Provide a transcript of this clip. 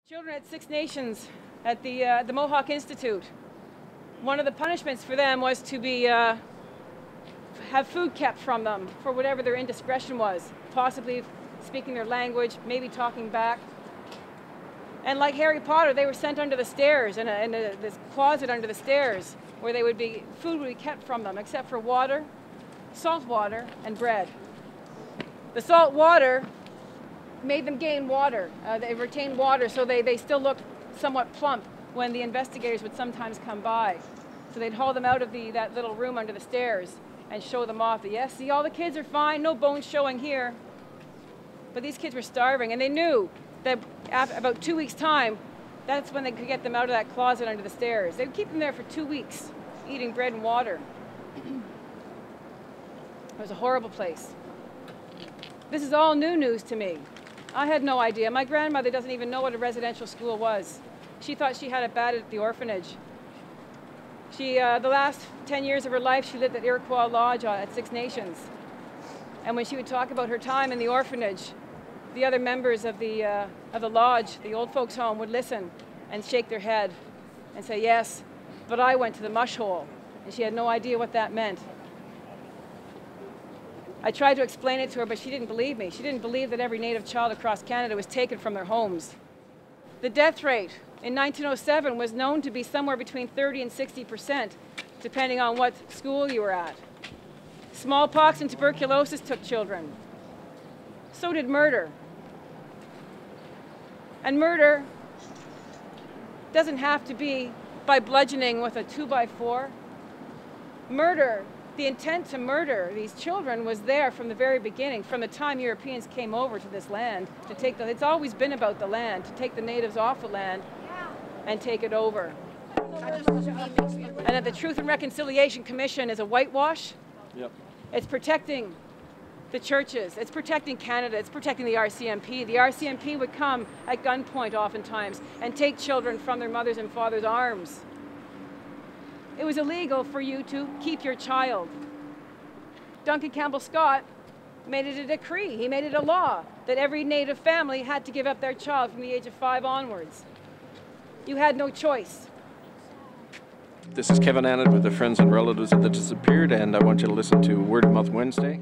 Children at Six Nations at the Mohawk Institute. One of the punishments for them was to be have food kept from them for whatever their indiscretion was, possibly speaking their language, maybe talking back. And like Harry Potter, they were sent under the stairs in this closet under the stairs where food would be kept from them, except for water, salt water, and bread. The salt water made them gain water. They retained water, so they still looked somewhat plump when the investigators would sometimes come by. So they'd haul them out of that little room under the stairs and show them off. Yes, see, all the kids are fine, no bones showing here. But these kids were starving, and they knew that after about 2 weeks' time, that's when they could get them out of that closet under the stairs. They would keep them there for 2 weeks, eating bread and water. It was a horrible place. This is all new news to me. I had no idea. My grandmother doesn't even know what a residential school was. She thought she had it bad at the orphanage. The last 10 years of her life, she lived at Iroquois Lodge at Six Nations. And when she would talk about her time in the orphanage, the other members of the lodge, the old folks' home, would listen and shake their head and say, yes, but I went to the mush hole. And she had no idea what that meant. I tried to explain it to her, but she didn't believe me. She didn't believe that every Native child across Canada was taken from their homes. The death rate in 1907 was known to be somewhere between 30% and 60%, depending on what school you were at. Smallpox and tuberculosis took children. So did murder. And murder doesn't have to be by bludgeoning with a 2x4. Murder, the intent to murder these children was there from the very beginning, from the time Europeans came over to this land to take it's always been about the land, to take the natives off the land and take it over. And that the Truth and Reconciliation Commission is a whitewash. Yep. It's protecting the churches, it's protecting Canada, it's protecting the RCMP. The RCMP would come at gunpoint oftentimes and take children from their mothers' and fathers' arms. It was illegal for you to keep your child. Duncan Campbell Scott made it a decree, he made it a law, that every Native family had to give up their child from the age of 5 onwards. You had no choice. This is Kevin Annett with the friends and relatives of the disappeared, and I want you to listen to Word of Mouth Wednesday.